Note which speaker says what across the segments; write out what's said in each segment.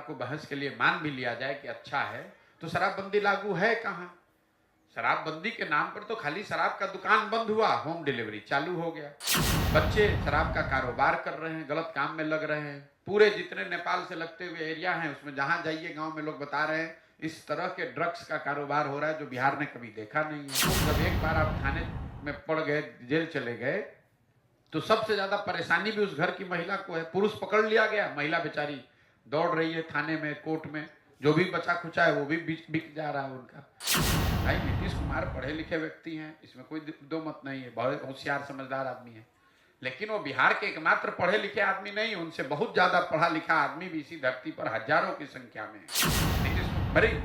Speaker 1: को बहस के लिए मान भी लिया जाए कि अच्छा है, तो शराबबंदी लागू है कहाँ? शराबबंदी के नाम पर तो खाली शराब का दुकान बंद हुआ, होम डिलीवरी चालू हो गया। बच्चे शराब का कारोबार कर रहे हैं, गलत काम में लग रहे हैं। पूरे जितने नेपाल से लगते हुए एरिया हैं उसमें जहां जाइए गांव में लोग बता रहे हैं इस तरह के ड्रग्स का कारोबार हो रहा है जो बिहार ने कभी देखा नहीं है। जब एक बार आप थाने में पड़ गए, जेल चले गए, तो सबसे ज्यादा परेशानी भी उस घर की महिला को है। पुरुष पकड़ लिया गया, महिला बेचारी दौड़ रही है थाने में, कोर्ट में, जो भी बचा खुचा है वो भी बिक जा रहा है उनका। भाई नीतीश कुमार पढ़े लिखे व्यक्ति हैं, इसमें कोई दो मत नहीं है, बहुत होशियार समझदार आदमी है, लेकिन वो बिहार के एकमात्र पढ़े लिखे आदमी नहीं, उनसे बहुत ज्यादा पढ़ा लिखा आदमी भी इसी धरती पर हजारों की संख्या में है। नीतीश भाई,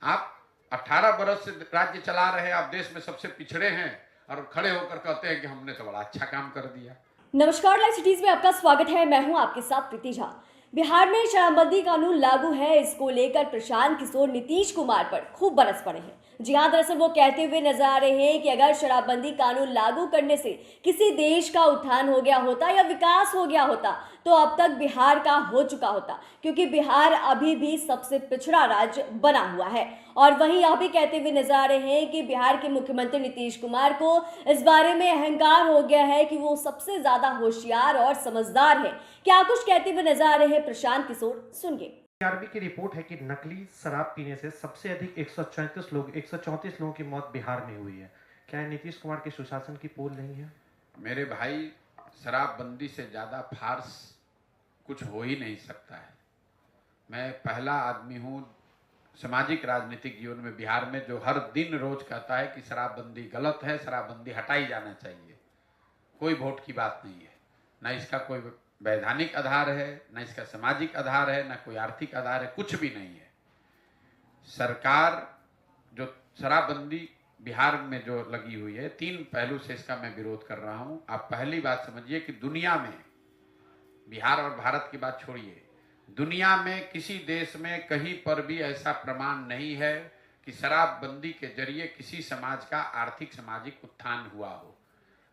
Speaker 1: आप 18 बरस से राज्य चला रहे हैं, आप देश में सबसे पिछड़े हैं और खड़े होकर कहते हैं कि हमने तो बड़ा अच्छा काम कर दिया।
Speaker 2: नमस्कार, लाइव सिटीज में आपका स्वागत है। मैं हूं आपके साथ प्रीति झा। बिहार में शराबबंदी कानून लागू है, इसको लेकर प्रशांत किशोर नीतीश कुमार पर खूब बरस पड़े हैं। जी हां, दरअसल वो कहते हुए नजर आ रहे हैं कि अगर शराबबंदी कानून लागू करने से किसी देश का उत्थान हो गया होता या विकास हो गया होता तो अब तक बिहार का हो चुका होता, क्योंकि बिहार अभी भी सबसे पिछड़ा राज्य बना हुआ है। और वहीं यह भी कहते हुए नजर आ रहे हैं कि बिहार के मुख्यमंत्री नीतीश कुमार को इस बारे में अहंकार हो गया है कि वो सबसे ज्यादा होशियार और समझदार है। क्या कुछ कहते हुए नजर आ रहे हैं प्रशांत किशोर, सुनिए।
Speaker 3: आरबी की रिपोर्ट है कि नकली शराब पीने से सबसे अधिक 134 लोगों की मौत बिहार में हुई है। क्या नीतीश कुमार के सुशासन की पोल नहीं है?
Speaker 1: मेरे भाई, शराबबंदी से ज्यादा फार्स कुछ हो ही नहीं सकता है। मैं पहला आदमी हूँ सामाजिक राजनीतिक जीवन में बिहार में जो हर दिन रोज कहता है कि शराबबंदी गलत है, शराबबंदी हटाई जाना चाहिए। कोई वोट की बात नहीं है, ना इसका कोई वैधानिक आधार है, ना इसका सामाजिक आधार है, ना कोई आर्थिक आधार है, कुछ भी नहीं है। सरकार जो शराबबंदी बिहार में जो लगी हुई है, तीन पहलू से इसका मैं विरोध कर रहा हूं। आप पहली बात समझिए कि दुनिया में, बिहार और भारत की बात छोड़िए, दुनिया में किसी देश में कहीं पर भी ऐसा प्रमाण नहीं है कि शराबबंदी के जरिए किसी समाज का आर्थिक सामाजिक उत्थान हुआ हो।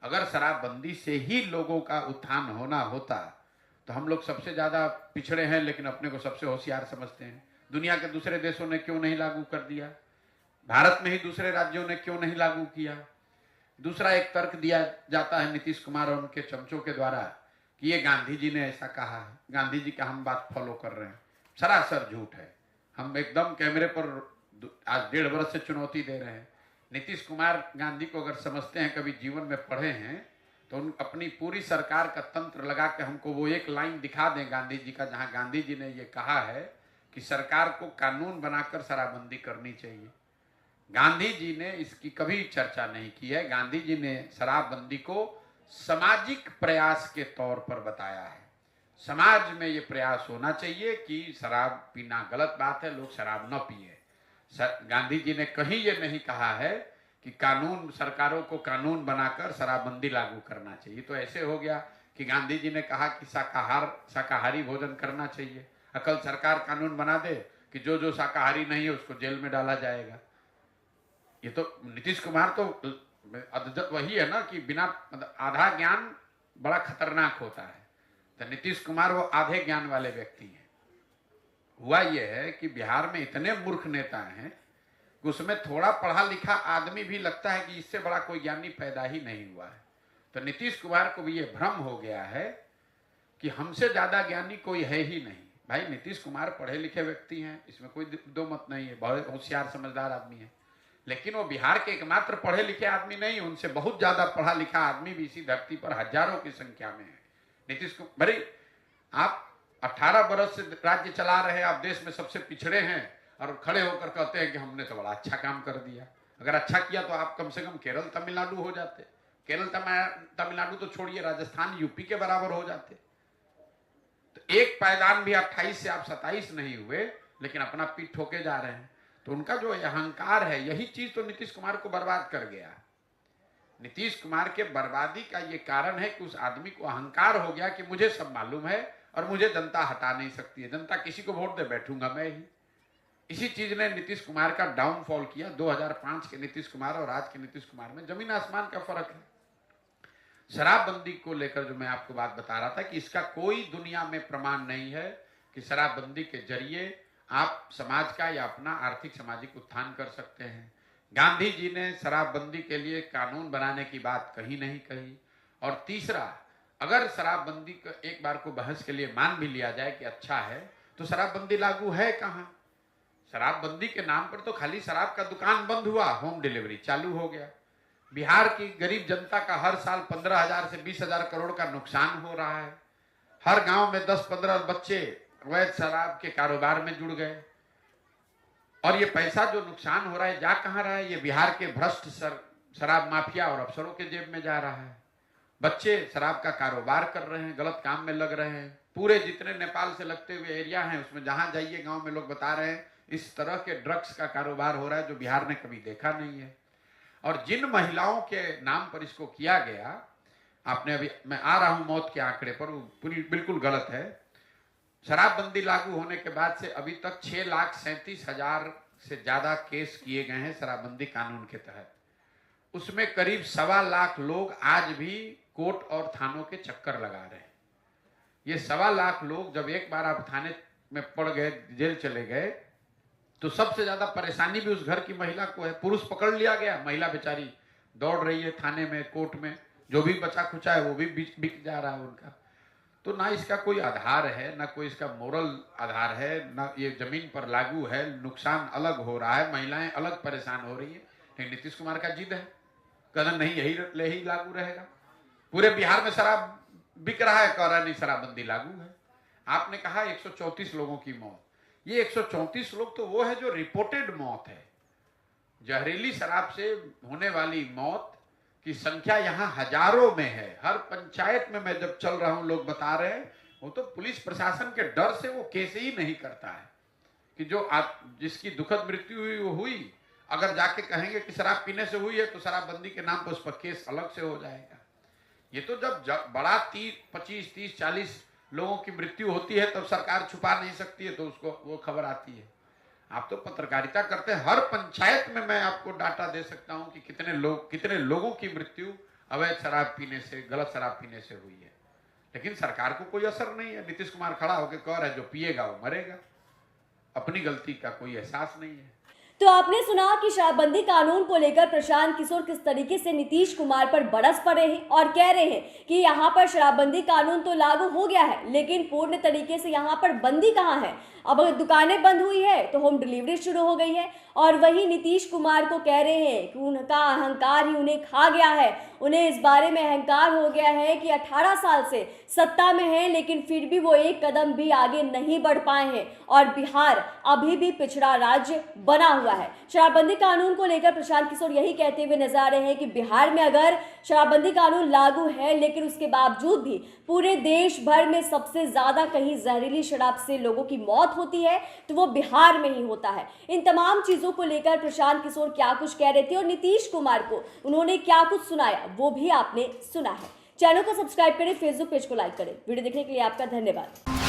Speaker 1: अगर शराबबंदी से ही लोगों का उत्थान होना होता तो हम लोग सबसे ज्यादा पिछड़े हैं लेकिन अपने को सबसे होशियार समझते हैं। दुनिया के दूसरे देशों ने क्यों नहीं लागू कर दिया? भारत में ही दूसरे राज्यों ने क्यों नहीं लागू किया? दूसरा एक तर्क दिया जाता है नीतीश कुमार और उनके चमचों के द्वारा कि ये गांधी जी ने ऐसा कहा है, गांधी जी का हम बात फॉलो कर रहे हैं। सरासर झूठ है। हम एकदम कैमरे पर आज 1.5 वर्ष से चुनौती दे रहे हैं। नीतीश कुमार गांधी को अगर समझते हैं, कभी जीवन में पढ़े हैं, तो उन अपनी पूरी सरकार का तंत्र लगा के हमको वो एक लाइन दिखा दें गांधी जी का, जहां गांधी जी ने ये कहा है कि सरकार को कानून बनाकर शराबबंदी करनी चाहिए। गांधी जी ने इसकी कभी चर्चा नहीं की है। गांधी जी ने शराबबंदी को सामाजिक प्रयास के तौर पर बताया है। समाज में ये प्रयास होना चाहिए कि शराब पीना गलत बात है, लोग शराब न पिए। गांधी जी ने कहीं ये नहीं कहा है कि कानून, सरकारों को कानून बनाकर शराबबंदी लागू करना चाहिए। तो ऐसे हो गया कि गांधी जी ने कहा कि शाकाहारी भोजन करना चाहिए, कल सरकार कानून बना दे कि जो जो शाकाहारी नहीं है उसको जेल में डाला जाएगा। ये तो नीतीश कुमार तो वही है ना कि बिना आधा ज्ञान बड़ा खतरनाक होता है। तो नीतीश कुमार वो आधे ज्ञान वाले व्यक्ति हैं। हुआ ये है कि बिहार में इतने मूर्ख नेता हैं कि उसमें थोड़ा पढ़ा लिखा आदमी भी लगता है कि इससे बड़ा कोई ज्ञानी पैदा ही नहीं हुआ है। तो नीतीश कुमार को भी ये भ्रम हो गया है कि हमसे ज्यादा ज्ञानी कोई है ही नहीं। भाई नीतीश कुमार पढ़े लिखे व्यक्ति हैं, इसमें कोई दो मत नहीं है, बहुत होशियार समझदार आदमी है, लेकिन वो बिहार के एकमात्र पढ़े लिखे आदमी नहीं, उनसे बहुत ज्यादा पढ़ा लिखा आदमी भी इसी धरती पर हजारों की संख्या में है। नीतीश कुमार भाई, आप 18 बरस से राज्य चला रहे हैं, आप देश में सबसे पिछड़े हैं और खड़े होकर कहते हैं कि हमने तो बड़ा अच्छा काम कर दिया। अगर अच्छा किया तो आप कम से कम केरल तमिलनाडु हो जाते। केरल तमिलनाडु तो छोड़िए, राजस्थान यूपी के बराबर हो जाते। तो एक पायदान भी 28 से आप 27 नहीं हुए, लेकिन अपना पीठ ठोके जा रहे हैं। तो उनका जो अहंकार है, यही चीज तो नीतीश कुमार को बर्बाद कर गया। नीतीश कुमार के बर्बादी का ये कारण है कि उस आदमी को अहंकार हो गया कि मुझे सब मालूम है और मुझे जनता हटा नहीं सकती है। जनता किसी को वोट दे बैठूंगा मैं ही। इसी चीज ने नीतीश कुमार का डाउनफॉल किया। 2005 के नीतीश कुमार और आज के नीतीश कुमार में जमीन आसमान का फर्क है। शराबबंदी को लेकर जो मैं आपको बात बता रहा था कि इसका कोई दुनिया में प्रमाण नहीं है कि शराबबंदी के जरिए आप समाज का या अपना आर्थिक सामाजिक उत्थान कर सकते हैं। गांधी जी ने शराबबंदी के लिए कानून बनाने की बात कहीं नहीं कही। और तीसरा, अगर शराबबंदी को एक बार को बहस के लिए मान भी लिया जाए कि अच्छा है, तो शराबबंदी लागू है कहाँ? शराबबंदी के नाम पर तो खाली शराब का दुकान बंद हुआ, होम डिलीवरी चालू हो गया। बिहार की गरीब जनता का हर साल 15,000 से 20,000 करोड़ का नुकसान हो रहा है। हर गांव में 10-15 बच्चे अवैध शराब के कारोबार में जुड़ गए। और ये पैसा जो नुकसान हो रहा है जा कहाँ रहा है? ये बिहार के भ्रष्ट शराब माफिया और अफसरों के जेब में जा रहा है। बच्चे शराब का कारोबार कर रहे हैं, गलत काम में लग रहे हैं। पूरे जितने नेपाल से लगते हुए एरिया हैं उसमें जहां जाइए गांव में लोग बता रहे हैं इस तरह के ड्रग्स का कारोबार हो रहा है जो बिहार ने कभी देखा नहीं है। और जिन महिलाओं के नाम पर इसको किया गया, आपने अभी, मैं आ रहा हूं मौत के आंकड़े पर, वो पूरी बिल्कुल गलत है। शराबबंदी लागू होने के बाद से अभी तक 6,37,000 से ज्यादा केस किए गए हैं शराबबंदी कानून के तहत। उसमें करीब 1.25 लोग आज भी कोर्ट और थानों के चक्कर लगा रहे हैं। ये 1.25 लोग जब एक बार आप थाने में पड़ गए, जेल चले गए, तो सबसे ज्यादा परेशानी भी उस घर की महिला को है। पुरुष पकड़ लिया गया, महिला बेचारी दौड़ रही है थाने में, कोर्ट में, जो भी बचा खुचा है वो भी बिक जा रहा है उनका। तो ना इसका कोई आधार है, ना कोई इसका मोरल आधार है, ना ये जमीन पर लागू है। नुकसान अलग हो रहा है, महिलाएं अलग परेशान हो रही है। लेकिन नीतीश कुमार का जिद है, कहना नहीं यही लागू रहेगा। पूरे बिहार में शराब बिक रहा है, कह रहा नहीं शराबबंदी लागू है। आपने कहा 134 लोगों की मौत, ये 134 लोग तो वो है जो रिपोर्टेड मौत है। जहरीली शराब से होने वाली मौत की संख्या यहाँ हजारों में है। हर पंचायत में मैं जब चल रहा हूं लोग बता रहे हैं, वो तो पुलिस प्रशासन के डर से वो केस ही नहीं करता है कि जो जिसकी दुखद मृत्यु हुई वो हुई। अगर जाके कहेंगे कि शराब पीने से हुई है तो शराबबंदी के नाम पर उस पर केस अलग से हो जाएगा। ये तो जब बड़ा 25, 30, 40 लोगों की मृत्यु होती है तब सरकार छुपा नहीं सकती है, तो उसको वो खबर आती है। आप तो पत्रकारिता करते हैं, हर पंचायत में मैं आपको डाटा दे सकता हूं कि कितने लोगों की मृत्यु अवैध शराब पीने से, गलत शराब पीने से हुई है। लेकिन सरकार को कोई असर नहीं है। नीतीश कुमार खड़ा होकर कह रहा है जो पिएगा वो मरेगा। अपनी गलती का कोई एहसास नहीं है।
Speaker 2: तो आपने सुना कि शराबबंदी कानून को लेकर प्रशांत किशोर किस तरीके से नीतीश कुमार पर बरस पड़े हैं और कह रहे हैं कि यहाँ पर शराबबंदी कानून तो लागू हो गया है, लेकिन पूर्ण तरीके से यहाँ पर बंदी कहाँ है। अब अगर दुकानें बंद हुई है तो होम डिलीवरी शुरू हो गई है। और वही नीतीश कुमार को कह रहे हैं कि उनका अहंकार ही उन्हें खा गया है। उन्हें इस बारे में अहंकार हो गया है कि 18 साल से सत्ता में है, लेकिन फिर भी वो एक कदम भी आगे नहीं बढ़ पाए हैं और बिहार अभी भी पिछड़ा राज्य बना हुआ है। शराबबंदी कानून को लेकर प्रशांत किशोर यही कहते हुए नजर आ रहे हैं कि बिहार में अगर शराबबंदी कानून लागू है, लेकिन उसके बावजूद भी पूरे देश भर में सबसे ज्यादा कहीं जहरीली शराब से लोगों की मौत होती है तो वो बिहार में ही होता है। इन तमाम चीजों को लेकर प्रशांत किशोर क्या कुछ कह रहे थे और नीतीश कुमार को उन्होंने क्या कुछ सुनाया वो भी आपने सुना है। चैनल को सब्सक्राइब करें, फेसबुक पेज को लाइक करें। वीडियो देखने के लिए आपका धन्यवाद।